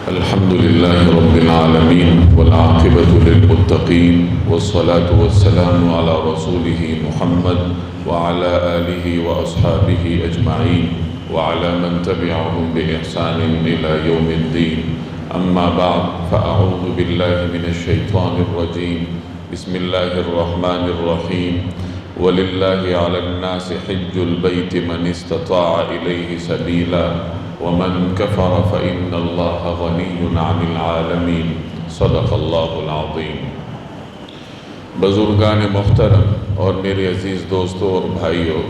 الحمد لله رب العالمين والعاقبة للمتقين والصلاة والسلام على رسوله محمد وعلى آله وأصحابه أجمعين وعلى من تبعهم بإحسان إلى يوم الدين. أما بعد فأعوذ بالله من الشيطان الرجيم. بسم الله الرحمن الرحيم. وَلِلَّهِ عَلَى النَّاسِ حِجُّ الْبَيْتِ مَنِ اسْتَطَاعَ إِلَيْهِ سَبِيلًا وَمَنْ كَفَرَ فَإِنَّ اللَّهَ غَنِيٌّ عَنِ الْعَالَمِينَ. صدق اللہ العظیم. بزرگان محترم اور میرے عزیز دوستوں اور بھائیوں،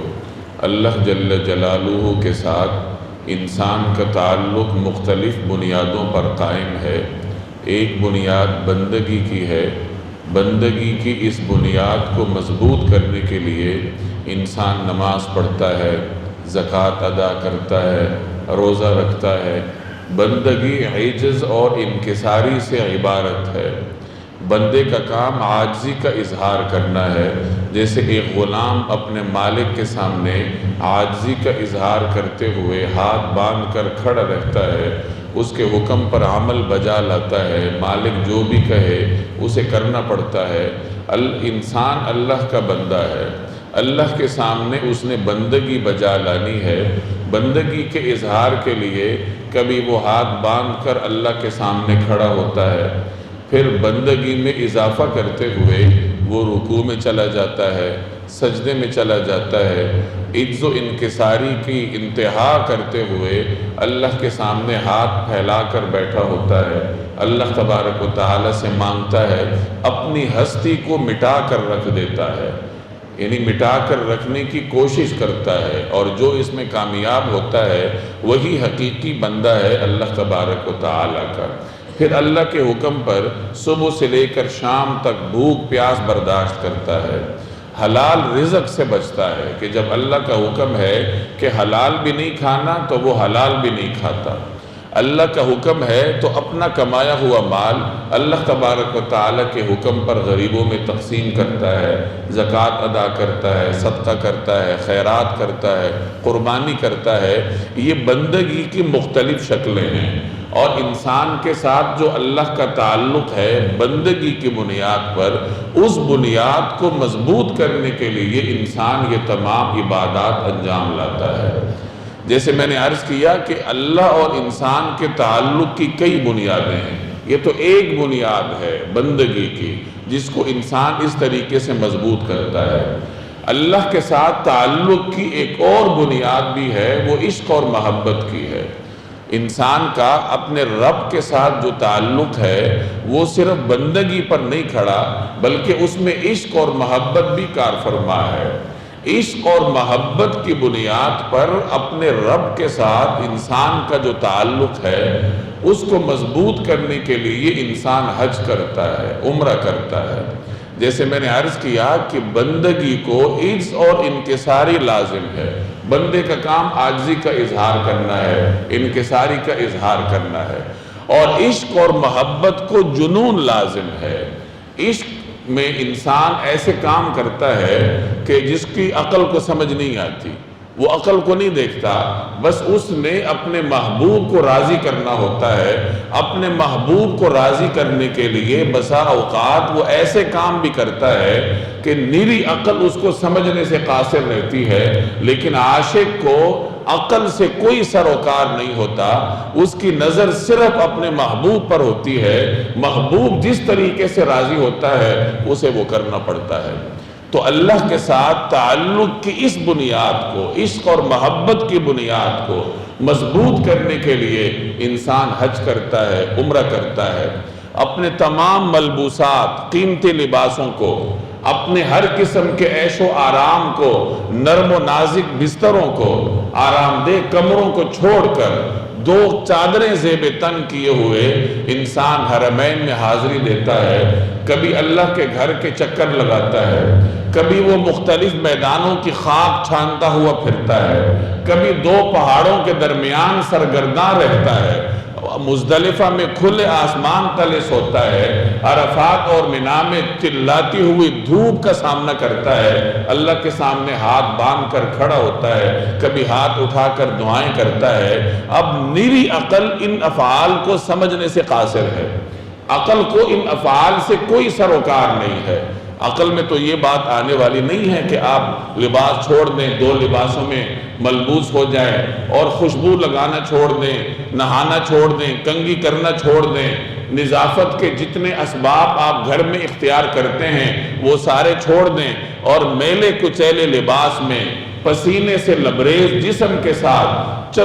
اللہ جل جلالہ کے ساتھ انسان کا تعلق مختلف بنیادوں پر قائم ہے. ایک بنیاد بندگی کی ہے. بندگی کی اس بنیاد کو مضبوط کرنے کے لیے انسان نماز پڑھتا ہے، زکوٰۃ ادا کرتا ہے، روزہ رکھتا ہے. بندگی عجز اور انکساری سے عبارت ہے. بندے کا کام عاجزی کا اظہار کرنا ہے. جیسے ایک غلام اپنے مالک کے سامنے عاجزی کا اظہار کرتے ہوئے ہاتھ باندھ کر کھڑا رہتا ہے، اس کے حکم پر عمل بجا لاتا ہے، مالک جو بھی کہے اسے کرنا پڑتا ہے. انسان اللہ کا بندہ ہے. اللہ کے سامنے اس نے بندگی بجا لانی ہے. بندگی کے اظہار کے لیے کبھی وہ ہاتھ باندھ کر اللہ کے سامنے کھڑا ہوتا ہے، پھر بندگی میں اضافہ کرتے ہوئے وہ رکوع میں چلا جاتا ہے، سجدے میں چلا جاتا ہے. عجز و انکساری کی انتہا کرتے ہوئے اللہ کے سامنے ہاتھ پھیلا کر بیٹھا ہوتا ہے. اللہ تبارک و تعالی سے مانگتا ہے، اپنی ہستی کو مٹا کر رکھ دیتا ہے، یعنی مٹا کر رکھنے کی کوشش کرتا ہے. اور جو اس میں کامیاب ہوتا ہے وہی حقیقی بندہ ہے اللہ تبارک و تعالی کا. پھر اللہ کے حکم پر صبح سے لے کر شام تک بھوک پیاس برداشت کرتا ہے. حلال رزق سے بچتا ہے کہ جب اللہ کا حکم ہے کہ حلال بھی نہیں کھانا تو وہ حلال بھی نہیں کھاتا. اللہ کا حکم ہے تو اپنا کمایا ہوا مال اللہ تبارک و تعالی کے حکم پر غریبوں میں تقسیم کرتا ہے، زکوٰۃ ادا کرتا ہے، صدقہ کرتا ہے، خیرات کرتا ہے، قربانی کرتا ہے. یہ بندگی کی مختلف شکلیں ہیں. اور انسان کے ساتھ جو اللہ کا تعلق ہے بندگی کی بنیاد پر، اس بنیاد کو مضبوط کرنے کے لیے انسان یہ تمام عبادات انجام لاتا ہے. جیسے میں نے عرض کیا کہ اللہ اور انسان کے تعلق کی کئی بنیادیں ہیں. یہ تو ایک بنیاد ہے بندگی کی جس کو انسان اس طریقے سے مضبوط کرتا ہے. اللہ کے ساتھ تعلق کی ایک اور بنیاد بھی ہے، وہ عشق اور محبت کی ہے. انسان کا اپنے رب کے ساتھ جو تعلق ہے وہ صرف بندگی پر نہیں کھڑا بلکہ اس میں عشق اور محبت بھی کار فرما ہے. عشق اور محبت کی بنیاد پر اپنے رب کے ساتھ انسان کا جو تعلق ہے اس کو مضبوط کرنے کے لیے انسان حج کرتا ہے، عمرہ کرتا ہے. جیسے میں نے عرض کیا کہ بندگی کو عجز اور انکساری لازم ہے. بندے کا کام عاجزی کا اظہار کرنا ہے، انکساری کا اظہار کرنا ہے. اور عشق اور محبت کو جنون لازم ہے. عشق میں انسان ایسے کام کرتا ہے کہ جس کی عقل کو سمجھ نہیں آتی، وہ عقل کو نہیں دیکھتا، بس اس نے اپنے محبوب کو راضی کرنا ہوتا ہے. اپنے محبوب کو راضی کرنے کے لیے بسا اوقات وہ ایسے کام بھی کرتا ہے کہ نیری عقل اس کو سمجھنے سے قاصر رہتی ہے، لیکن عاشق کو عقل سے کوئی سروکار نہیں ہوتا. اس کی نظر صرف اپنے محبوب پر ہوتی ہے. محبوب جس طریقے سے راضی ہوتا ہے اسے وہ کرنا پڑتا ہے. تو اللہ کے ساتھ تعلق کی اس بنیاد کو، عشق اور محبت کی بنیاد کو مضبوط کرنے کے لیے انسان حج کرتا ہے، عمرہ کرتا ہے. اپنے تمام ملبوسات، قیمتی لباسوں کو، اپنے ہر قسم کے عیش و آرام کو، نرم و نازک بستروں کو، آرام دہ کمروں کو چھوڑ کر 2 چادریں زیب تن کیے ہوئے انسان حرمین میں حاضری دیتا ہے. کبھی اللہ کے گھر کے چکر لگاتا ہے، کبھی وہ مختلف میدانوں کی خاک چھانتا ہوا پھرتا ہے، کبھی 2 پہاڑوں کے درمیان سرگرداں رہتا ہے. مزدلفہ میں کھلے آسمان تلے سوتا ہے، عرفات اور منا میں چلاتی ہوئی دھوپ کا سامنا کرتا ہے، اللہ کے سامنے ہاتھ باندھ کر کھڑا ہوتا ہے، کبھی ہاتھ اٹھا کر دعائیں کرتا ہے۔ اب نیری عقل ان افعال کو سمجھنے سے قاصر ہے، عقل کو ان افعال سے کوئی سروکار نہیں ہے۔ عقل میں تو یہ بات آنے والی نہیں ہے کہ آپ لباس چھوڑ دیں، دو لباسوں میں ملبوس ہو جائیں اور خوشبو لگانا چھوڑ دیں، نہانا چھوڑ دیں، کنگھی کرنا چھوڑ دیں، نظافت کے جتنے اسباب آپ گھر میں اختیار کرتے ہیں وہ سارے چھوڑ دیں اور میلے کچیلے لباس میں پسینے سے لبریز جسم کے ساتھ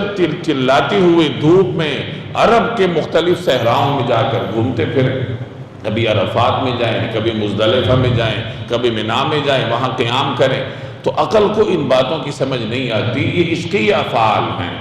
چلاتی ہوئی دھوپ میں عرب کے مختلف صحراؤں میں جا کر گھومتے پھریں، کبھی عرفات میں جائیں، کبھی مزدلفہ میں جائیں، کبھی منا میں جائیں، وہاں قیام کریں، تو عقل کو ان باتوں کی سمجھ نہیں آتی۔ یہ عشقی افعال ہیں،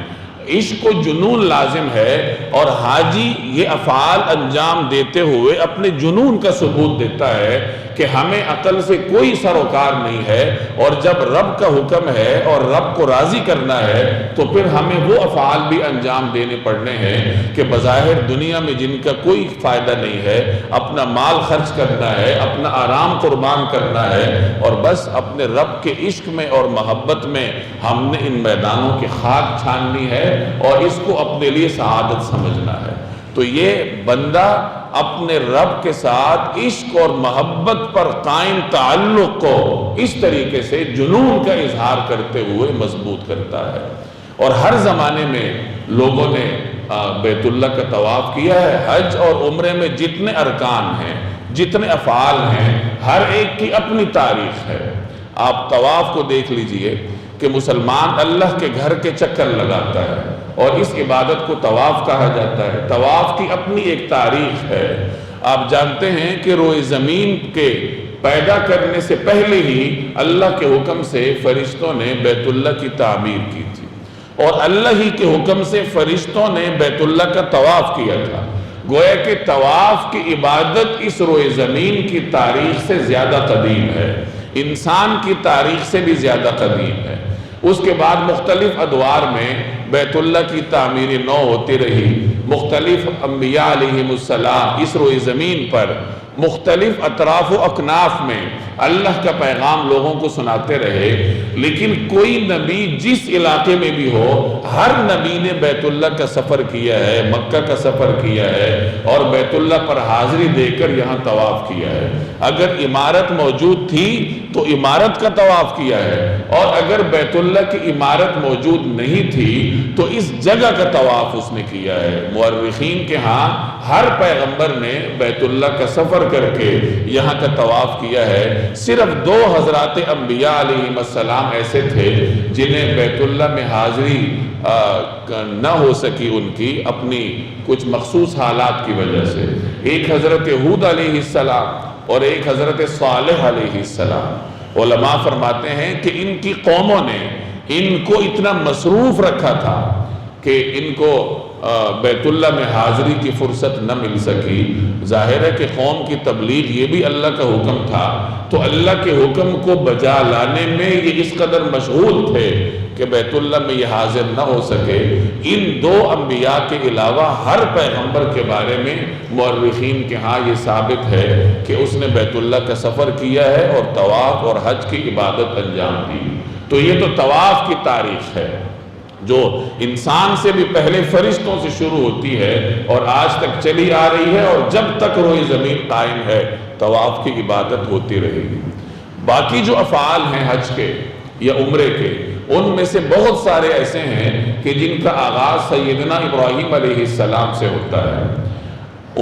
عشق کو جنون لازم ہے، اور حاجی یہ افعال انجام دیتے ہوئے اپنے جنون کا ثبوت دیتا ہے کہ ہمیں عقل سے کوئی سروکار نہیں ہے، اور جب رب کا حکم ہے اور رب کو راضی کرنا ہے تو پھر ہمیں وہ افعال بھی انجام دینے پڑنے ہیں کہ بظاہر دنیا میں جن کا کوئی فائدہ نہیں ہے، اپنا مال خرچ کرنا ہے، اپنا آرام قربان کرنا ہے، اور بس اپنے رب کے عشق میں اور محبت میں ہم نے ان میدانوں کی خاک چھاننی ہے اور اس کو اپنے لیے سعادت سمجھنا ہے۔ تو یہ بندہ اپنے رب کے ساتھ عشق اور محبت پر قائم تعلق کو اس طریقے سے جنون کا اظہار کرتے ہوئے مضبوط کرتا ہے۔ اور ہر زمانے میں لوگوں نے بیت اللہ کا طواف کیا ہے۔ حج اور عمرے میں جتنے ارکان ہیں، جتنے افعال ہیں، ہر ایک کی اپنی تاریخ ہے۔ آپ طواف کو دیکھ لیجئے کہ مسلمان اللہ کے گھر کے چکر لگاتا ہے اور اس عبادت کو طواف کہا جاتا ہے۔ طواف کی اپنی ایک تاریخ ہے۔ آپ جانتے ہیں کہ روئے زمین کے پیدا کرنے سے پہلے ہی اللہ کے حکم سے فرشتوں نے بیت اللہ کی تعمیر کی تھی، اور اللہ ہی کے حکم سے فرشتوں نے بیت اللہ کا طواف کیا تھا۔ گویا کہ طواف کی عبادت اس روئے زمین کی تاریخ سے زیادہ قدیم ہے، انسان کی تاریخ سے بھی زیادہ قدیم ہے۔ اس کے بعد مختلف ادوار میں بیت اللہ کی تعمیر نو ہوتی رہی، مختلف انبیاء علیہم السلام اس روئے زمین پر مختلف اطراف و اکناف میں اللہ کا پیغام لوگوں کو سناتے رہے، لیکن کوئی نبی جس علاقے میں بھی ہو، ہر نبی نے بیت اللہ کا سفر کیا ہے، مکہ کا سفر کیا ہے، اور بیت اللہ پر حاضری دے کر یہاں طواف کیا ہے۔ اگر عمارت موجود تھی تو عمارت کا طواف کیا ہے، اور اگر بیت اللہ کی عمارت موجود نہیں تھی تو اس جگہ کا طواف اس نے کیا ہے۔ مورخین کے ہاں ہر پیغمبر نے بیت اللہ کا سفر کر کے یہاں کا طواف کیا ہے۔ صرف 2 حضرات انبیاء علیہم السلام ایسے تھے جنہیں بیت اللہ میں حاضری نہ ہو سکی، ان کی اپنی کچھ مخصوص حالات کی وجہ سے۔ ایک حضرت ہود علیہ السلام اور ایک حضرت صالح علیہ السلام۔ علماء فرماتے ہیں کہ ان کی قوموں نے ان کو اتنا مصروف رکھا تھا کہ ان کو بیت اللہ میں حاضری کی فرصت نہ مل سکی۔ ظاہر ہے کہ قوم کی تبلیغ یہ بھی اللہ کا حکم تھا، تو اللہ کے حکم کو بجا لانے میں یہ اس قدر مشغول تھے کہ بیت اللہ میں یہ حاضر نہ ہو سکے۔ ان 2 انبیاء کے علاوہ ہر پیغمبر کے بارے میں مورخین کے ہاں یہ ثابت ہے کہ اس نے بیت اللہ کا سفر کیا ہے اور طواف اور حج کی عبادت انجام دی۔ تو یہ تو طواف کی تاریخ ہے جو انسان سے بھی پہلے فرشتوں سے شروع ہوتی ہے اور آج تک چلی آ رہی ہے، اور جب تک روئے زمین قائم ہے طواف کی عبادت ہوتی رہے گی۔ باقی جو افعال ہیں حج کے یا عمرے کے، ان میں سے بہت سارے ایسے ہیں کہ جن کا آغاز سیدنا ابراہیم علیہ السلام سے ہوتا ہے۔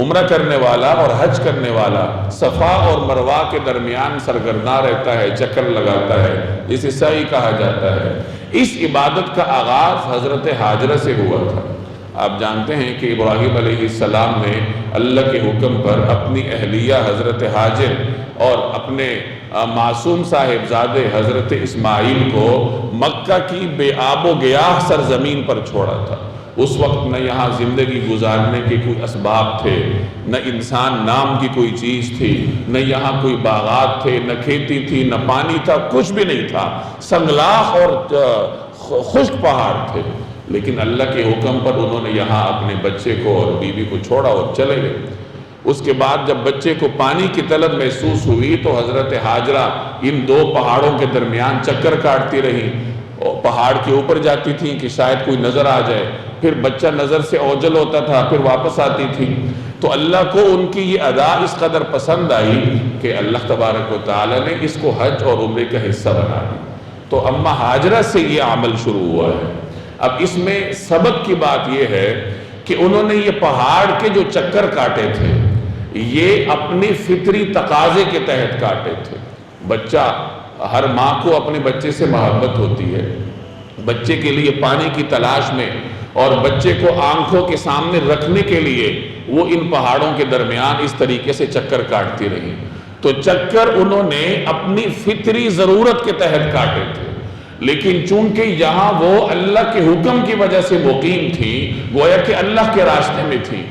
عمرہ کرنے والا اور حج کرنے والا صفا اور مروہ کے درمیان سرگرداں رہتا ہے، چکر لگاتا ہے، جسے سعی کہا جاتا ہے۔ اس عبادت کا آغاز حضرت حاجرہ سے ہوا تھا۔ آپ جانتے ہیں کہ ابراہیم علیہ السلام نے اللہ کے حکم پر اپنی اہلیہ حضرت حاجر اور اپنے معصوم صاحبزادے حضرت اسماعیل کو مکہ کی بے آب و گیاہ سرزمین پر چھوڑا تھا۔ اس وقت نہ یہاں زندگی گزارنے کے کوئی اسباب تھے، نہ انسان نام کی کوئی چیز تھی، نہ یہاں کوئی باغات تھے، نہ کھیتی تھی، نہ پانی تھا، کچھ بھی نہیں تھا، سنگلاخ اور خشک پہاڑ تھے۔ لیکن اللہ کے حکم پر انہوں نے یہاں اپنے بچے کو اور بیوی کو چھوڑا اور چلے گئے۔ اس کے بعد جب بچے کو پانی کی طلب محسوس ہوئی تو حضرت ہاجرہ ان دو پہاڑوں کے درمیان چکر کاٹتی رہی، اور پہاڑ کے اوپر جاتی تھیں کہ شاید کوئی نظر آ جائے، پھر بچہ نظر سے اوجھل ہوتا تھا، پھر واپس آتی تھی۔ تو اللہ کو ان کی یہ ادا اس قدر پسند آئی کہ اللہ تبارک و تعالیٰ نے اس کو حج اور عمرے کا حصہ بنا دیا۔ تو اما ہاجرہ سے یہ عمل شروع ہوا ہے۔ اب اس میں سبق کی بات یہ ہے کہ انہوں نے یہ پہاڑ کے جو چکر کاٹے تھے یہ اپنی فطری تقاضے کے تحت کاٹے تھے۔ بچہ، ہر ماں کو اپنے بچے سے محبت ہوتی ہے، بچے کے لیے پانی کی تلاش میں اور بچے کو آنکھوں کے سامنے رکھنے کے لیے وہ ان پہاڑوں کے درمیان اس طریقے سے چکر کاٹتی رہی۔ تو چکر انہوں نے اپنی فطری ضرورت کے تحت کاٹے تھے، لیکن چونکہ یہاں وہ اللہ کے حکم کی وجہ سے مقیم تھی، گویا کہ اللہ کے راستے میں تھی،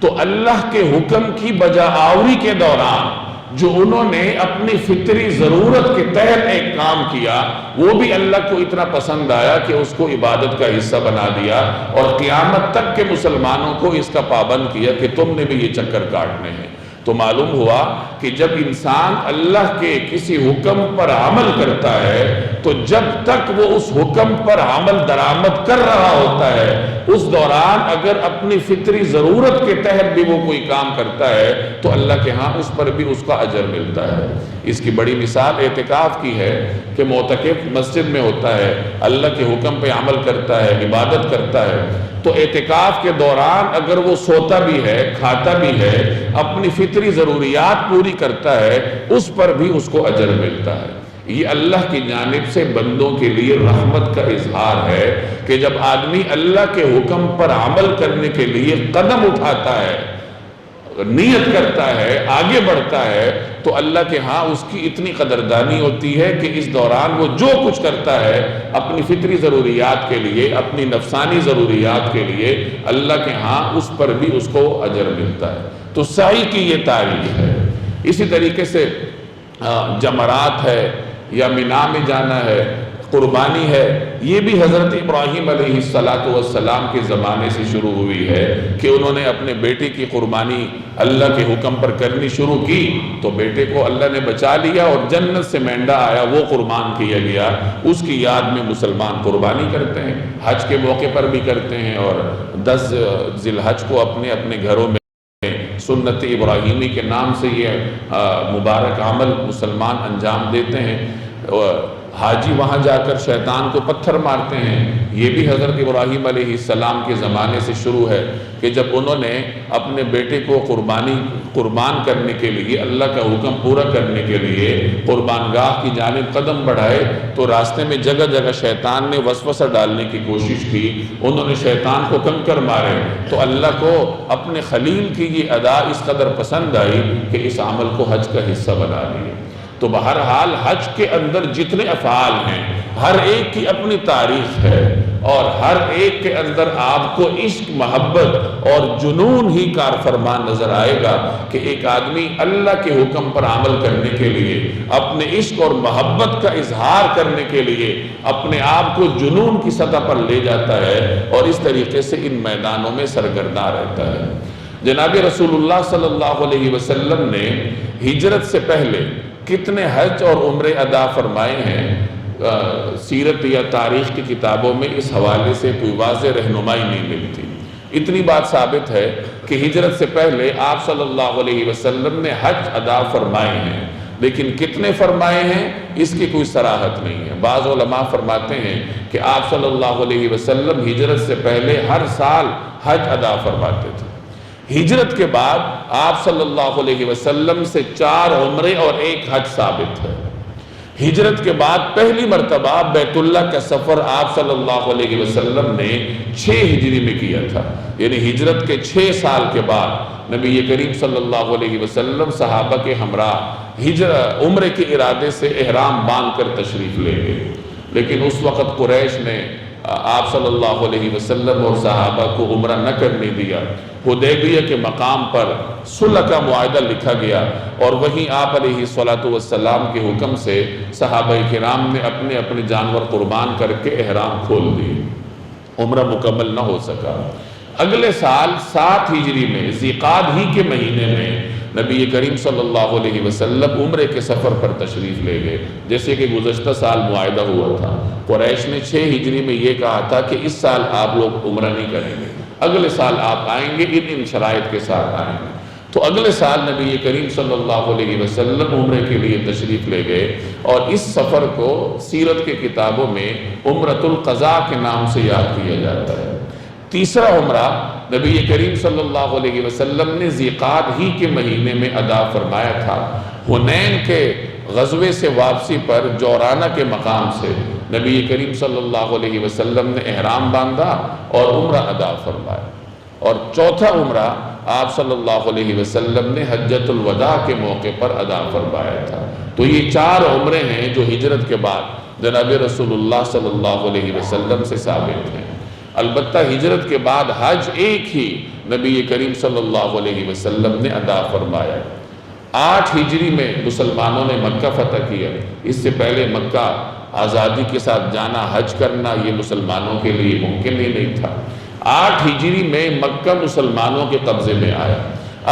تو اللہ کے حکم کی بجا آوری کے دوران جو انہوں نے اپنی فطری ضرورت کے تحت ایک کام کیا وہ بھی اللہ کو اتنا پسند آیا کہ اس کو عبادت کا حصہ بنا دیا، اور قیامت تک کے مسلمانوں کو اس کا پابند کیا کہ تم نے بھی یہ چکر کاٹنے ہیں۔ تو معلوم ہوا کہ جب انسان اللہ کے کسی حکم پر عمل کرتا ہے تو جب تک وہ اس حکم پر عمل درآمد کر رہا ہوتا ہے اس دوران اگر اپنی فطری ضرورت کے تحت بھی وہ کوئی کام کرتا ہے تو اللہ کے ہاں اس پر بھی اس کا اجر ملتا ہے۔ اس کی بڑی مثال اعتکاف کی ہے کہ معتکف مسجد میں ہوتا ہے، اللہ کے حکم پہ عمل کرتا ہے، عبادت کرتا ہے، تو اعتکاف کے دوران اگر وہ سوتا بھی ہے، کھاتا بھی ہے، اپنی فطری ضروریات پوری کرتا ہے، اس پر بھی اس کو اجر ملتا ہے۔ یہ اللہ کی جانب سے بندوں کے لیے رحمت کا اظہار ہے کہ جب آدمی اللہ کے حکم پر عمل کرنے کے لیے قدم اٹھاتا ہے، نیت کرتا ہے، آگے بڑھتا ہے، تو اللہ کے ہاں اس کی اتنی قدردانی ہوتی ہے کہ اس دوران وہ جو کچھ کرتا ہے اپنی فطری ضروریات کے لیے، اپنی نفسانی ضروریات کے لیے، اللہ کے ہاں اس پر بھی اس کو اجر ملتا ہے۔ تو سعی کی یہ تعریف ہے۔ اسی طریقے سے جمرات ہے یا مینا میں جانا ہے، قربانی ہے، یہ بھی حضرت ابراہیم علیہ السلام کے زمانے سے شروع ہوئی ہے کہ انہوں نے اپنے بیٹے کی قربانی اللہ کے حکم پر کرنی شروع کی تو بیٹے کو اللہ نے بچا لیا اور جنت سے مینڈا آیا، وہ قربان کیا گیا، اس کی یاد میں مسلمان قربانی کرتے ہیں، حج کے موقع پر بھی کرتے ہیں، اور 10 ذی الحج کو اپنے اپنے گھروں میں سنت ابراہیمی کے نام سے یہ مبارک عمل مسلمان انجام دیتے ہیں۔ حاجی وہاں جا کر شیطان کو پتھر مارتے ہیں، یہ بھی حضرت ابراہیم علیہ السلام کے زمانے سے شروع ہے کہ جب انہوں نے اپنے بیٹے کو قربان کرنے کے لیے، اللہ کا حکم پورا کرنے کے لیے قربان گاہ کی جانب قدم بڑھائے تو راستے میں جگہ جگہ شیطان نے وسوسہ ڈالنے کی کوشش کی، انہوں نے شیطان کو کنکر مارے، تو اللہ کو اپنے خلیل کی یہ ادا اس قدر پسند آئی کہ اس عمل کو حج کا حصہ بنا لیا۔ تو بہرحال حج کے اندر جتنے افعال ہیں ہر ایک کی اپنی تاریخ ہے، اور ہر ایک کے اندر آپ کو عشق، محبت اور جنون ہی کار فرمان نظر آئے گا کہ ایک آدمی اللہ کے حکم پر عمل کرنے کے لیے، اپنے عشق اور محبت کا اظہار کرنے کے لیے اپنے آپ کو جنون کی سطح پر لے جاتا ہے اور اس طریقے سے ان میدانوں میں سرگرداں رہتا ہے۔ جناب رسول اللہ صلی اللہ علیہ وسلم نے ہجرت سے پہلے کتنے حج اور عمرے ادا فرمائے ہیں، سیرت یا تاریخ کی کتابوں میں اس حوالے سے کوئی واضح رہنمائی نہیں ملتی۔ اتنی بات ثابت ہے کہ ہجرت سے پہلے آپ صلی اللہ علیہ وسلم نے حج ادا فرمائے ہیں، لیکن کتنے فرمائے ہیں اس کی کوئی صراحت نہیں ہے۔ بعض علماء فرماتے ہیں کہ آپ صلی اللہ علیہ وسلم ہجرت سے پہلے ہر سال حج ادا فرماتے تھے۔ ہجرت کے بعد آپ صلی اللہ علیہ وسلم سے 4 عمرے اور 1 حج ثابت ہے۔ ہجرت کے بعد پہلی مرتبہ بیت اللہ کا سفر آپ صلی اللہ علیہ وسلم نے 6 ہجری میں کیا تھا، یعنی ہجرت کے 6 سال کے بعد نبی کریم صلی اللہ علیہ وسلم صحابہ کے ہمراہ عمرے کے ارادے سے احرام باندھ کر تشریف لے گئے، لیکن اس وقت قریش نے آپ صلی اللہ علیہ وسلم اور صحابہ کو عمرہ نہ کرنے دیا۔ حدیبیہ کے مقام پر صلح کا معاہدہ لکھا گیا اور وہیں آپ علیہ السلام کے حکم سے صحابہ کرام نے اپنے اپنے جانور قربان کر کے احرام کھول دیے۔ عمرہ مکمل نہ ہو سکا۔ اگلے سال 7 ہجری میں ذیقعدہ ہی کے مہینے میں نبی کریم صلی اللہ علیہ وسلم عمرے کے سفر پر تشریف لے گئے، جیسے کہ گزشتہ سال معاہدہ ہوا تھا۔ قریش نے 6 ہجری میں یہ کہا تھا کہ اس سال آپ لوگ عمرہ نہیں کریں گے، اگلے سال آپ آئیں گے، ان شرائط کے ساتھ آئیں گے۔ تو اگلے سال نبی کریم صلی اللہ علیہ وسلم عمرے کے لیے تشریف لے گئے، اور اس سفر کو سیرت کے کتابوں میں عمرۃ القضاء کے نام سے یاد کیا جاتا ہے۔ تیسرا عمرہ نبی کریم صلی اللہ علیہ وسلم نے ذیقعدہ ہی کے مہینے میں ادا فرمایا تھا۔ حنین کے غزوے سے واپسی پر جورانہ کے مقام سے نبی کریم صلی اللہ علیہ وسلم نے احرام باندھا اور عمرہ ادا فرمایا۔ اور چوتھا عمرہ آپ صلی اللہ علیہ وسلم نے حجۃ الوداع کے موقع پر ادا فرمایا تھا۔ تو یہ 4 عمرے ہیں جو ہجرت کے بعد جناب رسول اللہ صلی اللہ علیہ وسلم سے ثابت ہیں۔ البتہ ہجرت کے بعد حج ایک ہی نبی کریم صلی اللہ علیہ وسلم نے ادا فرمایا۔ 8 ہجری میں مسلمانوں نے مکہ فتح کیا۔ اس سے پہلے مکہ آزادی کے ساتھ جانا، حج کرنا یہ مسلمانوں کے لیے ممکن ہی نہیں تھا۔ 8 ہجری میں مکہ مسلمانوں کے قبضے میں آیا۔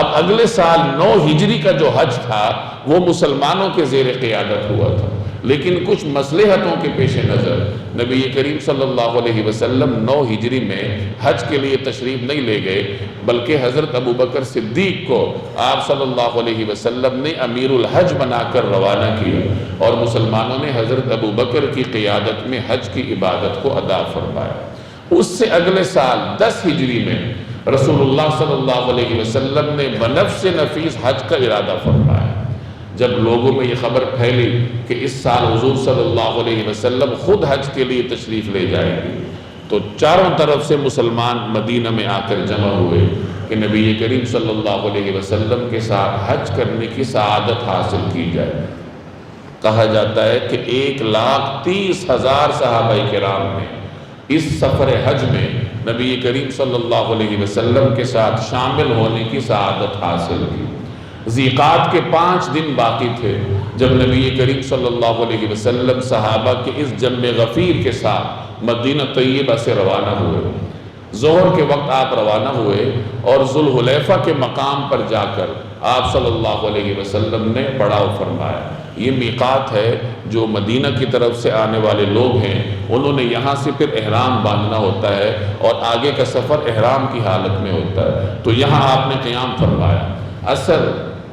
اب اگلے سال 9 ہجری کا جو حج تھا وہ مسلمانوں کے زیر قیادت ہوا تھا، لیکن کچھ مصلحتوں کے پیش نظر نبی کریم صلی اللہ علیہ وسلم 9 ہجری میں حج کے لیے تشریف نہیں لے گئے، بلکہ حضرت ابوبکر صدیق کو آپ صلی اللہ علیہ وسلم نے امیر الحج بنا کر روانہ کیا، اور مسلمانوں نے حضرت ابوبکر کی قیادت میں حج کی عبادت کو ادا فرمایا۔ اس سے اگلے سال 10 ہجری میں رسول اللہ صلی اللہ علیہ وسلم نے بنفس نفیس حج کا ارادہ فرمایا۔ جب لوگوں میں یہ خبر پھیلی کہ اس سال حضور صلی اللہ علیہ وسلم خود حج کے لیے تشریف لے جائیں گے، تو چاروں طرف سے مسلمان مدینہ میں آ کر جمع ہوئے کہ نبی کریم صلی اللہ علیہ وسلم کے ساتھ حج کرنے کی سعادت حاصل کی جائے۔ کہا جاتا ہے کہ 1,30,000 صحابہ کرام نے اس سفر حج میں نبی کریم صلی اللہ علیہ وسلم کے ساتھ شامل ہونے کی سعادت حاصل کی۔ ذیقعدہ کے 5 دن باقی تھے جب نبی کریم صلی اللہ علیہ وسلم صحابہ کے اس جمع غفیر کے ساتھ مدینہ طیبہ سے روانہ ہوئے۔ ظہر کے وقت آپ روانہ ہوئے اور ذوالحلیفہ کے مقام پر جا کر آپ صلی اللہ علیہ وسلم نے پڑاؤ فرمایا۔ یہ میقات ہے، جو مدینہ کی طرف سے آنے والے لوگ ہیں انہوں نے یہاں سے پھر احرام باندھنا ہوتا ہے، اور آگے کا سفر احرام کی حالت میں ہوتا ہے۔ تو یہاں آپ نے قیام فرمایا۔ عصر،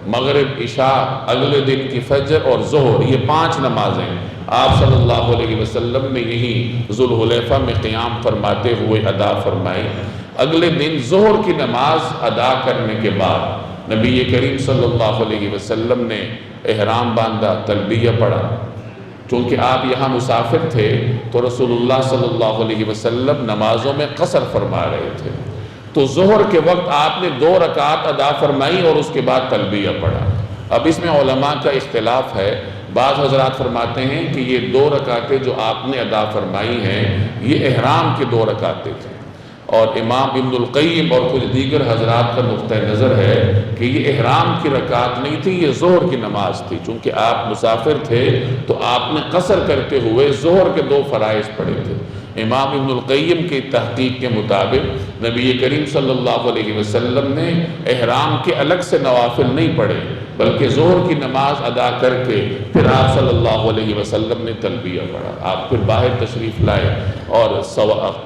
مغرب، عشاء، اگلے دن کی فجر اور ظہر، یہ 5 نمازیں آپ صلی اللہ علیہ وسلم نے یہی ذوالحلیفہ میں قیام فرماتے ہوئے ادا فرمائی۔ اگلے دن ظہر کی نماز ادا کرنے کے بعد نبی کریم صلی اللہ علیہ وسلم نے احرام باندھا، تلبیہ پڑھا۔ چونکہ آپ یہاں مسافر تھے تو رسول اللہ صلی اللہ علیہ وسلم نمازوں میں قصر فرما رہے تھے، تو ظہر کے وقت آپ نے 2 رکعت ادا فرمائی اور اس کے بعد تلبیہ پڑھا۔ اب اس میں علماء کا اختلاف ہے۔ بعض حضرات فرماتے ہیں کہ یہ 2 رکعتیں جو آپ نے ادا فرمائی ہیں یہ احرام کی 2 رکعتیں تھیں، اور امام ابن القیم اور کچھ دیگر حضرات کا نقطہ نظر ہے کہ یہ احرام کی رکعت نہیں تھی، یہ ظہر کی نماز تھی۔ چونکہ آپ مسافر تھے تو آپ نے قصر کرتے ہوئے ظہر کے 2 فرائض پڑھے تھے۔ امام ابن القیم کی تحقیق کے مطابق نبی کریم صلی اللہ علیہ وسلم نے احرام کے الگ سے نوافل نہیں پڑھے، بلکہ ظہر کی نماز ادا کر کے پھر آپ صلی اللہ علیہ وسلم نے تلبیہ پڑھا۔ آپ پھر باہر تشریف لائے اور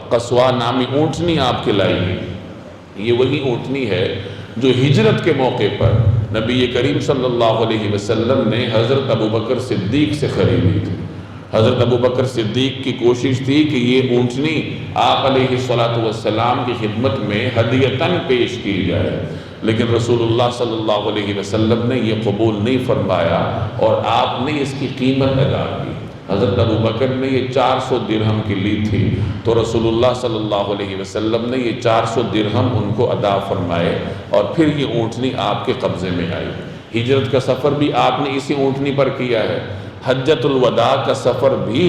قصوہ نامی اونٹنی آپ کے لائی گئی۔ یہ وہی اونٹنی ہے جو ہجرت کے موقع پر نبی کریم صلی اللہ علیہ وسلم نے حضرت ابوبکر صدیق سے خریدی تھی۔ حضرت ابوبکر صدیق کی کوشش تھی کہ یہ اونٹنی آپ علیہ السلام کی خدمت میں ہدیتاً پیش کی جائے، لیکن رسول اللہ صلی اللہ علیہ وسلم نے یہ قبول نہیں فرمایا اور آپ نے اس کی قیمت ادا کی۔ حضرت ابوبکر نے یہ 400 درہم کی لی تھی، تو رسول اللہ صلی اللہ علیہ وسلم نے یہ 400 درہم ان کو ادا فرمائے، اور پھر یہ اونٹنی آپ کے قبضے میں آئی۔ ہجرت کا سفر بھی آپ نے اسی اونٹنی پر کیا ہے۔ حجۃ الوداع کا سفر بھی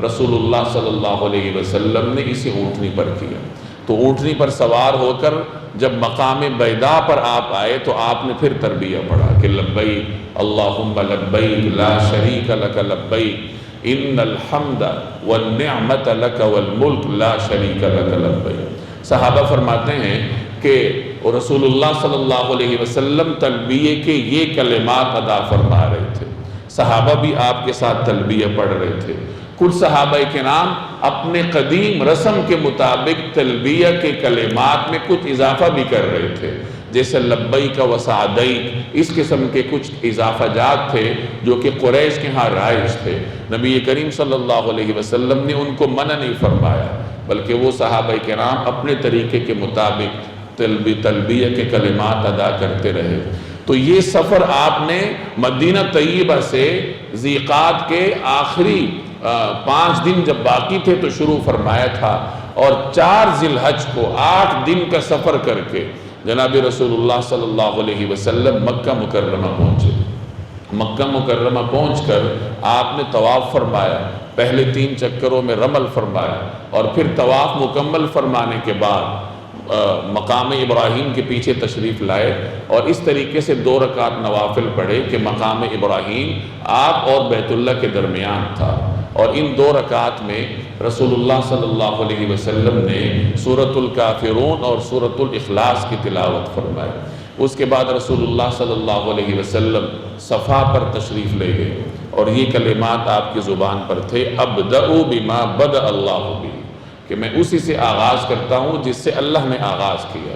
رسول اللہ صلی اللہ علیہ وسلم نے اسی اونٹنی پر کیا۔ تو اونٹنی پر سوار ہو کر جب مقام بیضاء پر آپ آئے تو آپ نے پھر تلبیہ پڑھا کہ لبیک اللہم لبیک لا شریک لک لبیک، ان الحمد والنعمت لک والملک لا شریک لک لبیک۔ صحابہ فرماتے ہیں کہ رسول اللہ صلی اللہ علیہ وسلم تلبیہ کے یہ کلمات ادا فرما رہے تھے، صحابہ بھی آپ کے ساتھ تلبیہ پڑھ رہے تھے۔ کچھ صحابہ کرام اپنے قدیم رسم کے مطابق تلبیہ کے کلمات میں کچھ اضافہ بھی کر رہے تھے، جیسے لبیک و سعدیک، اس قسم کے کچھ اضافہ جات تھے جو کہ قریش کے ہاں رائج تھے۔ نبی کریم صلی اللہ علیہ وسلم نے ان کو منع نہیں فرمایا، بلکہ وہ صحابہ کرام اپنے طریقے کے مطابق تلبیہ کے کلمات ادا کرتے رہے۔ تو یہ سفر آپ نے مدینہ طیبہ سے ذیقعد کے آخری 5 دن جب باقی تھے تو شروع فرمایا تھا، اور 4 ذی الحج کو 8 دن کا سفر کر کے جناب رسول اللہ صلی اللہ علیہ وسلم مکہ مکرمہ پہنچے۔ مکہ مکرمہ پہنچ کر آپ نے طواف فرمایا، پہلے 3 چکروں میں رمل فرمایا، اور پھر طواف مکمل فرمانے کے بعد مقام ابراہیم کے پیچھے تشریف لائے، اور اس طریقے سے 2 رکعت نوافل پڑھے کہ مقام ابراہیم آپ اور بیت اللہ کے درمیان تھا، اور ان 2 رکعت میں رسول اللہ صلی اللہ علیہ وسلم نے سورۃ الکافرون اور سورۃ الاخلاص کی تلاوت فرمائی۔ اس کے بعد رسول اللہ صلی اللہ علیہ وسلم صفا پر تشریف لے گئے، اور یہ کلمات آپ کی زبان پر تھے، ابدأ بما بدأ اللہ بہ، کہ میں اسی سے آغاز کرتا ہوں جس سے اللہ نے آغاز کیا۔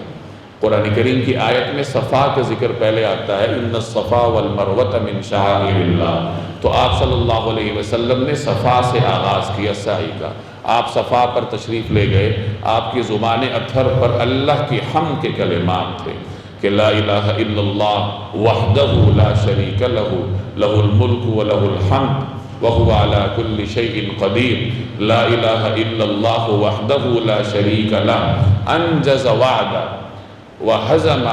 قرآن کریم کی آیت میں صفا کا ذکر پہلے آتا ہے، ان الصفا والمروۃ من شعائر اللہ، تو آپ صلی اللہ علیہ وسلم نے صفا سے آغاز کیا سعی کا۔ آپ صفا پر تشریف لے گئے، آپ کی زبان اطہر پر اللہ کی حمد کے کلمات تھے کہ لا الہ الا اللہ وحدہ لا شریک لہ، لہ الملک ولہ الحمد وهو على كل شيء قدير، لا إله إلا الله وحده لا شريك له، أنجز وعدا وهزم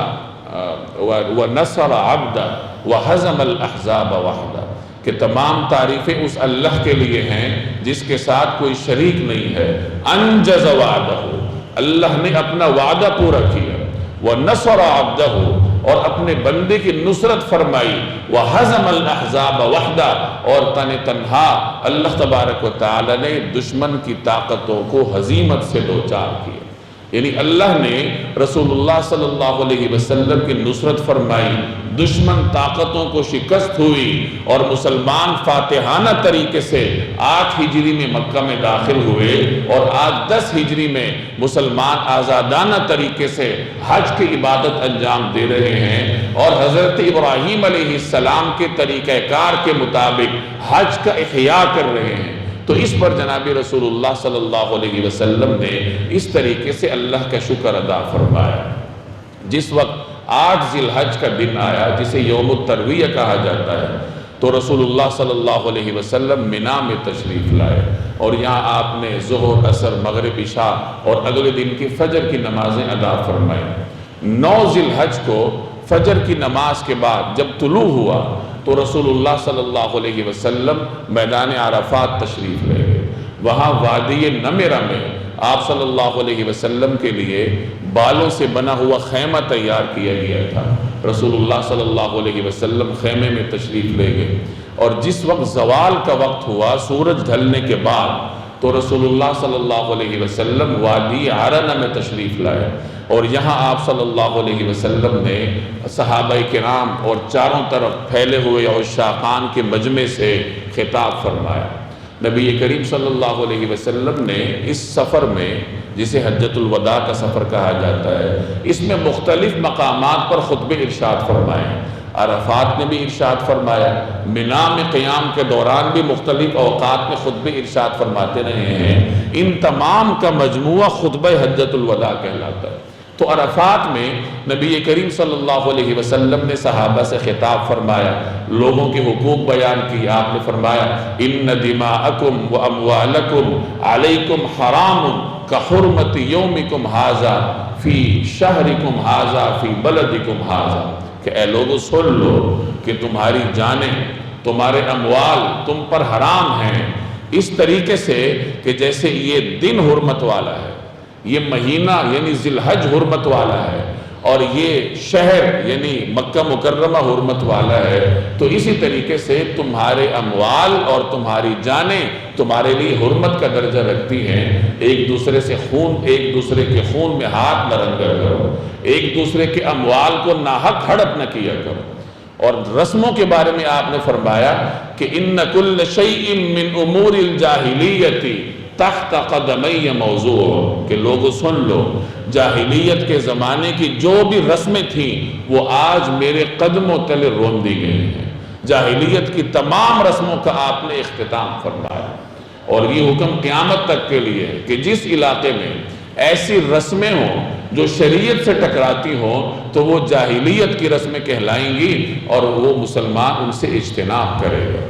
ونصر عبدا وهزم الأحزاب وحدا، کہ تمام تعریفیں اس اللہ کے لیے ہیں جس کے ساتھ کوئی شریک نہیں ہے۔ انجز وعدہ، اللہ نے اپنا وعدہ پورا کیا، وَنَصَرَ عَبْدَهُ، اور اپنے بندے کی نصرت فرمائی، وَحَزَمَ الْأَحْزَابَ وَحْدًا، اور تنہا اللہ تبارک و تعالی نے دشمن کی طاقتوں کو ہزیمت سے دوچار کیا۔ یعنی اللہ نے رسول اللہ صلی اللہ علیہ وسلم کی نصرت فرمائی، دشمن طاقتوں کو شکست ہوئی، اور مسلمان فاتحانہ طریقے سے 8 ہجری میں مکہ میں داخل ہوئے، اور آج 10 ہجری میں مسلمان آزادانہ طریقے سے حج کی عبادت انجام دے رہے ہیں، اور حضرت ابراہیم علیہ السلام کے طریقہ کار کے مطابق حج کا احیاء کر رہے ہیں۔ تو اس پر جناب رسول اللہ صلی اللہ علیہ وسلم نے اس طریقے سے اللہ کا شکر ادا فرمایا۔ جس وقت 8 ذی الحج کا دن آیا، جسے یوم الترویہ کہا جاتا ہے، تو رسول اللہ صلی اللہ علیہ وسلم مینا میں تشریف لائے، اور یہاں آپ نے ظہر، عصر، مغرب، عشاء اور اگلے دن کی فجر کی نمازیں ادا فرمائیں۔ 9 ذی الحج کو فجر کی نماز کے بعد جب طلوع ہوا تو رسول اللہ صلی اللہ علیہ وسلم میدان عرفات تشریف لے گئے۔ وہاں وادی نمرہ میں آپ صلی اللہ علیہ وسلم کے لیے بالوں سے بنا ہوا خیمہ تیار کیا گیا تھا۔ رسول اللہ صلی اللہ علیہ وسلم خیمے میں تشریف لے گئے، اور جس وقت زوال کا وقت ہوا، سورج ڈھلنے کے بعد، تو رسول اللہ صلی اللہ علیہ وسلم وادی عرنہ میں تشریف لائے، اور یہاں آپ صلی اللہ علیہ وسلم نے صحابہ کرام اور چاروں طرف پھیلے ہوئے عشاقان کے مجمع سے خطاب فرمایا۔ نبی کریم صلی اللہ علیہ وسلم نے اس سفر میں، جسے حجۃ الوداع کا سفر کہا جاتا ہے، اس میں مختلف مقامات پر خطبے ارشاد فرمائے۔ عرفات میں بھی ارشاد فرمایا، مینا میں قیام کے دوران بھی مختلف اوقات میں خطبے ارشاد فرماتے رہے ہیں۔ ان تمام کا مجموعہ خطبہ حجۃ الوداع کہلاتا ہے۔ تو عرفات میں نبی کریم صلی اللہ علیہ وسلم نے صحابہ سے خطاب فرمایا، لوگوں کے حقوق بیان کی۔ آپ نے فرمایا، ان دماءکم و اموالکم علیکم حرام کحرمت یومکم ھذا فی شہرکم ھذا فی بلدکم ھذا، کہ اے لوگوں سن لو کہ تمہاری جانیں، تمہارے اموال تم پر حرام ہیں، اس طریقے سے کہ جیسے یہ دن حرمت والا ہے، یہ مہینہ یعنی ذی الحج حرمت والا ہے، اور یہ شہر یعنی مکہ مکرمہ حرمت والا ہے، تو اسی طریقے سے تمہارے اموال اور تمہاری جانیں تمہارے لیے حرمت کا درجہ رکھتی ہیں۔ ایک دوسرے کے خون میں ہاتھ نہ رنگا کرو، ایک دوسرے کے اموال کو ناحق ہڑپ نہ کیا کرو۔ اور رسموں کے بارے میں آپ نے فرمایا کہ ان کل شیء من امور الجاہلیت تحت قدمی موضوع، کہ لوگوں سن لو، جاہلیت کے زمانے کی جو بھی رسمیں تھیں وہ آج میرے قدموں تلے رون دی گئی ہیں۔ جاہلیت کی تمام رسموں کا آپ نے اختتام فرمایا، اور یہ حکم قیامت تک کے لیے ہے کہ جس علاقے میں ایسی رسمیں ہوں جو شریعت سے ٹکراتی ہوں تو وہ جاہلیت کی رسمیں کہلائیں گی، اور وہ مسلمان ان سے اجتناب کرے گا۔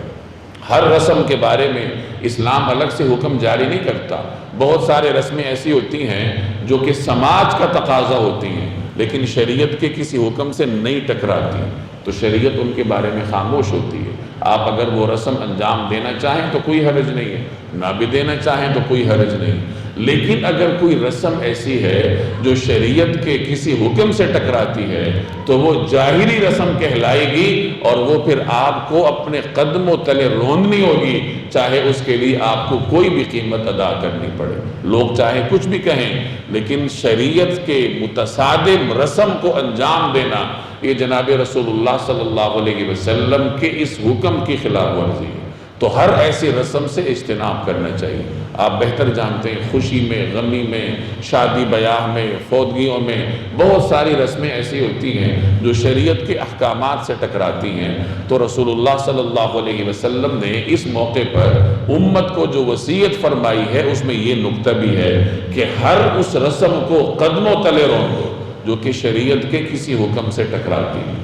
ہر رسم کے بارے میں اسلام الگ سے حکم جاری نہیں کرتا۔ بہت سارے رسمیں ایسی ہوتی ہیں جو کہ سماج کا تقاضا ہوتی ہیں لیکن شریعت کے کسی حکم سے نہیں ٹکراتی، تو شریعت ان کے بارے میں خاموش ہوتی ہے۔ آپ اگر وہ رسم انجام دینا چاہیں تو کوئی حرج نہیں ہے، نہ بھی دینا چاہیں تو کوئی حرج نہیں، لیکن اگر کوئی رسم ایسی ہے جو شریعت کے کسی حکم سے ٹکراتی ہے تو وہ جاہلی رسم کہلائے گی، اور وہ پھر آپ کو اپنے قدموں تلے روندنی ہوگی، چاہے اس کے لیے آپ کو کوئی بھی قیمت ادا کرنی پڑے۔ لوگ چاہے کچھ بھی کہیں، لیکن شریعت کے متصادم رسم کو انجام دینا یہ جناب رسول اللہ صلی اللہ علیہ وسلم کے اس حکم کی خلاف ورزی ہے۔ تو ہر ایسی رسم سے اجتناب کرنا چاہیے۔ آپ بہتر جانتے ہیں خوشی میں، غمی میں، شادی بیاہ میں، فوتگیوں میں بہت ساری رسمیں ایسی ہوتی ہیں جو شریعت کے احکامات سے ٹکراتی ہیں، تو رسول اللہ صلی اللہ علیہ وسلم نے اس موقع پر امت کو جو وصیت فرمائی ہے اس میں یہ نکتہ بھی ہے کہ ہر اس رسم کو قدموں تلے روندو جو کہ شریعت کے کسی حکم سے ٹکراتی ہے۔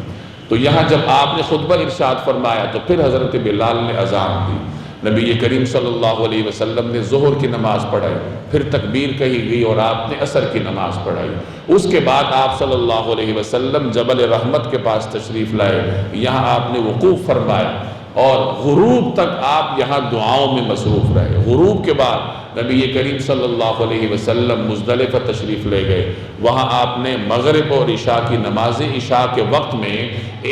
تو یہاں جب آپ نے خطبہ ارشاد فرمایا تو پھر حضرت بلال نے اذان دی، نبی کریم صلی اللہ علیہ وسلم نے ظہر کی نماز پڑھائی، پھر تکبیر کہی گئی اور آپ نے عصر کی نماز پڑھائی۔ اس کے بعد آپ صلی اللہ علیہ وسلم جبل رحمت کے پاس تشریف لائے، یہاں آپ نے وقوف فرمایا اور غروب تک آپ یہاں دعاؤں میں مصروف رہے۔ غروب کے بعد نبی کریم صلی اللہ علیہ وسلم مزدلفہ تشریف لے گئے، وہاں آپ نے مغرب اور عشاء کی نماز عشاء کے وقت میں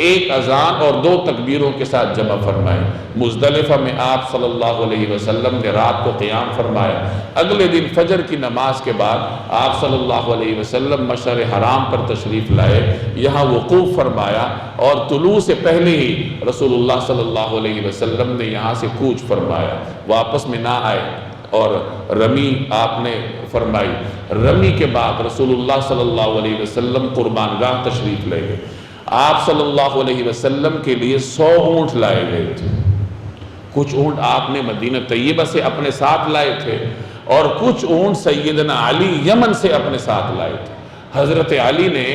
ایک اذان اور 2 تکبیروں کے ساتھ جمع فرمائے۔ مزدلفہ میں آپ صلی اللہ علیہ وسلم نے رات کو قیام فرمایا۔ اگلے دن فجر کی نماز کے بعد آپ صلی اللہ علیہ وسلم مشعر حرام پر تشریف لائے، یہاں وقوف فرمایا، اور طلوع سے پہلے ہی رسول اللہ صلی اللہ علیہ وسلم نے یہاں سے کوچ فرمایا، واپس میں نہ آئے، اور رمی آپ نے فرمائی۔ رمی کے بعد رسول اللہ صلی اللہ علیہ وسلم قربان گاہ تشریف لے گئے۔ آپ صلی اللہ علیہ وسلم کے لیے 100 اونٹ لائے گئے تھے۔ کچھ اونٹ آپ نے مدینہ طیبہ سے اپنے ساتھ لائے تھے، اور کچھ اونٹ سیدنا علی یمن سے اپنے ساتھ لائے تھے۔ حضرت علی نے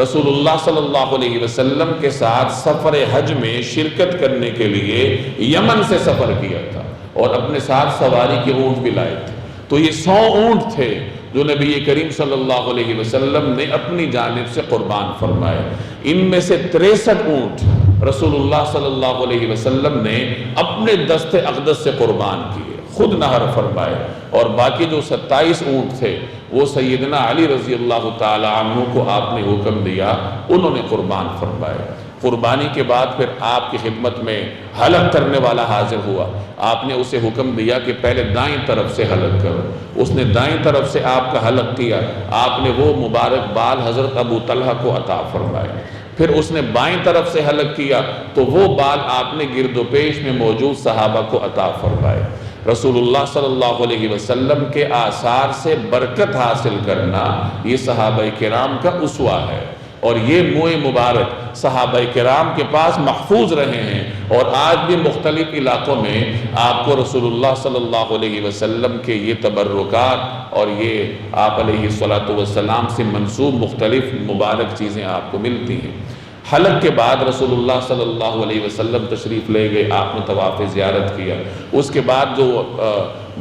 رسول اللہ صلی اللہ علیہ وسلم کے ساتھ سفر حج میں شرکت کرنے کے لیے یمن سے سفر کیا تھا، اور اپنے ساتھ سواری کے اونٹ بھی لائے تھے۔ تو یہ 100 اونٹ تھے جو نبی کریم صلی اللہ علیہ وسلم نے اپنی جانب سے قربان فرمائے۔ ان میں سے 63 اونٹ رسول اللہ صلی اللہ علیہ وسلم نے اپنے دست اقدس سے قربان کیے، خود نہر فرمائے، اور باقی جو 27 اونٹ تھے وہ سیدنا علی رضی اللہ تعالی عنہ کو آپ نے حکم دیا، انہوں نے قربان فرمائے۔ قربانی کے بعد پھر آپ کی خدمت میں حلق کرنے والا حاضر ہوا، آپ نے اسے حکم دیا کہ پہلے دائیں طرف سے حلق کرو، اس نے دائیں طرف سے آپ کا حلق کیا، آپ نے وہ مبارک بال حضرت ابو طلحہ کو عطا فرمائے۔ پھر اس نے بائیں طرف سے حلق کیا تو وہ بال آپ نے گرد و پیش میں موجود صحابہ کو عطا فرمائے۔ رسول اللہ صلی اللہ علیہ وسلم کے آثار سے برکت حاصل کرنا یہ صحابہ کرام کا اسوہ ہے، اور یہ منہ مبارک صحابہ کرام کے پاس محفوظ رہے ہیں، اور آج بھی مختلف علاقوں میں آپ کو رسول اللہ صلی اللہ علیہ وسلم کے یہ تبرکات اور یہ آپ علیہ السلام سے منسوب مختلف مبارک چیزیں آپ کو ملتی ہیں۔ حلق کے بعد رسول اللہ صلی اللہ علیہ وسلم تشریف لے گئے، آپ نے طواف زیارت کیا۔ اس کے بعد جو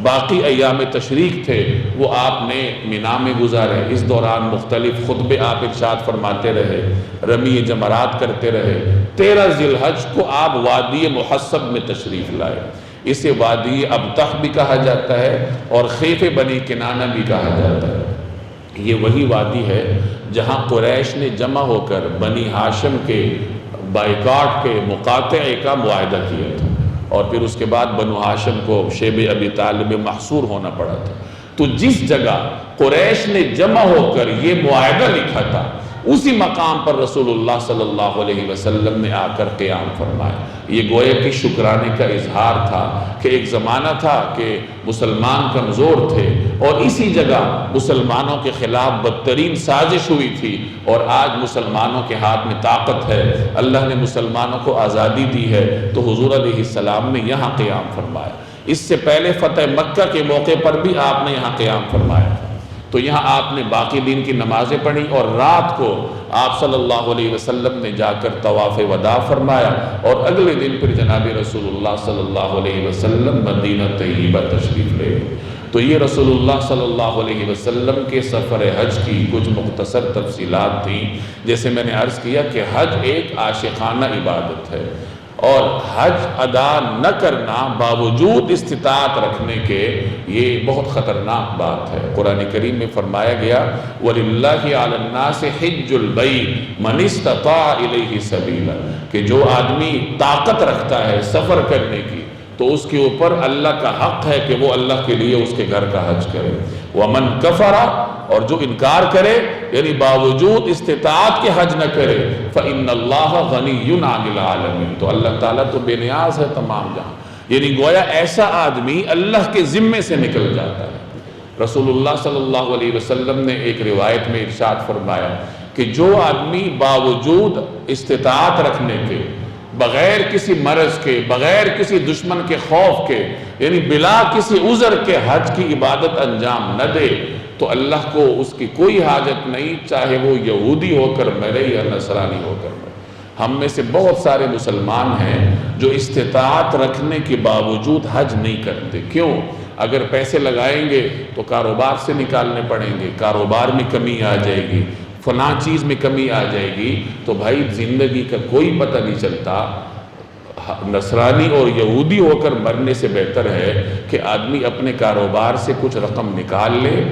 باقی ایام تشریق تھے وہ آپ نے مینا میں گزارے، اس دوران مختلف خطبے آپ ارشاد فرماتے رہے، رمی جمرات کرتے رہے۔ 13 ذی الحج کو آپ وادی محصب میں تشریف لائے، اسے وادی ابتح بھی کہا جاتا ہے اور خیف بنی کنانہ بھی کہا جاتا ہے۔ یہ وہی وادی ہے جہاں قریش نے جمع ہو کر بنی ہاشم کے بائیکاٹ کے مقاطعے کا معاہدہ کیا تھا، اور پھر اس کے بعد بنو ہاشم کو شیب ابی طالب میں محصور ہونا پڑا تھا۔ تو جس جگہ قریش نے جمع ہو کر یہ معاہدہ لکھا تھا، اسی مقام پر رسول اللہ صلی اللہ علیہ وسلم نے آ کر قیام فرمایا۔ یہ گویا کہ شکرانے کا اظہار تھا کہ ایک زمانہ تھا کہ مسلمان کمزور تھے اور اسی جگہ مسلمانوں کے خلاف بدترین سازش ہوئی تھی، اور آج مسلمانوں کے ہاتھ میں طاقت ہے، اللہ نے مسلمانوں کو آزادی دی ہے، تو حضور علیہ السلام نے یہاں قیام فرمایا۔ اس سے پہلے فتح مکہ کے موقع پر بھی آپ نے یہاں قیام فرمایا تھا۔ تو یہاں آپ نے باقی دن کی نمازیں پڑھی، اور رات کو آپ صلی اللہ علیہ وسلم نے جا کر طواف وداع فرمایا، اور اگلے دن پھر جناب رسول اللہ صلی اللہ علیہ وسلم مدینہ طیبہ تشریف لے گئے۔ تو یہ رسول اللہ صلی اللہ علیہ وسلم کے سفر حج کی کچھ مختصر تفصیلات تھیں۔ جیسے میں نے عرض کیا کہ حج ایک عاشقانہ عبادت ہے، اور حج ادا نہ کرنا باوجود استطاعت رکھنے کے یہ بہت خطرناک بات ہے۔ قرآن کریم میں فرمایا گیا وَلِلَّهِ عَلَى النَّاسِ حِجُّ الْبَيْتِ مَنِ اسْتَطَاعَ إِلَيْهِ سَبِيلًا، کہ جو آدمی طاقت رکھتا ہے سفر کرنے کی تو اس کے اوپر اللہ کا حق ہے کہ وہ اللہ کے لیے اس کے گھر کا حج کرے۔ وَمَنْ كَفَرَ، اور جو انکار کرے یعنی باوجود استطاعت کے حج نہ کرے، فَإِنَّ اللَّهَ غَنِيٌّ عَنِ الْعَالَمِينَ، تو اللہ تعالیٰ تو بے نیاز ہے تمام جہاں، یعنی گویا ایسا آدمی اللہ کے ذمے سے نکل جاتا ہے۔ رسول اللہ صلی اللہ علیہ وسلم نے ایک روایت میں ارشاد فرمایا کہ جو آدمی باوجود استطاعت رکھنے کے، بغیر کسی مرض کے، بغیر کسی دشمن کے خوف کے، یعنی بلا کسی عذر کے حج کی عبادت انجام نہ دے، تو اللہ کو اس کی کوئی حاجت نہیں، چاہے وہ یہودی ہو کر مرے یا نصرانی ہو کر مرے۔ ہم میں سے بہت سارے مسلمان ہیں جو استطاعت رکھنے کے باوجود حج نہیں کرتے۔ کیوں؟ اگر پیسے لگائیں گے تو کاروبار سے نکالنے پڑیں گے، کاروبار میں کمی آ جائے گی، فلاں چیز میں کمی آ جائے گی، تو بھائی زندگی کا کوئی پتہ نہیں چلتا۔ نصرانی اور یہودی ہو کر مرنے سے بہتر ہے کہ آدمی اپنے کاروبار سے کچھ رقم نکال لے،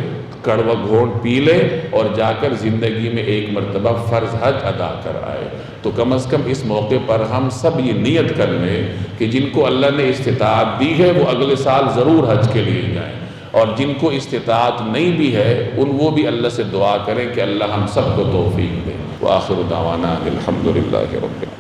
کڑوا گھونٹ پی لے، اور جا کر زندگی میں ایک مرتبہ فرض حج ادا کر آئے۔ تو کم از کم اس موقع پر ہم سب یہ نیت کر لیں کہ جن کو اللہ نے استطاعت دی ہے وہ اگلے سال ضرور حج کے لیے جائیں، اور جن کو استطاعت نہیں بھی ہے وہ بھی اللہ سے دعا کریں کہ اللہ ہم سب کو توفیق دے۔ وآخر دعوانا الحمدللہ رب العالمین۔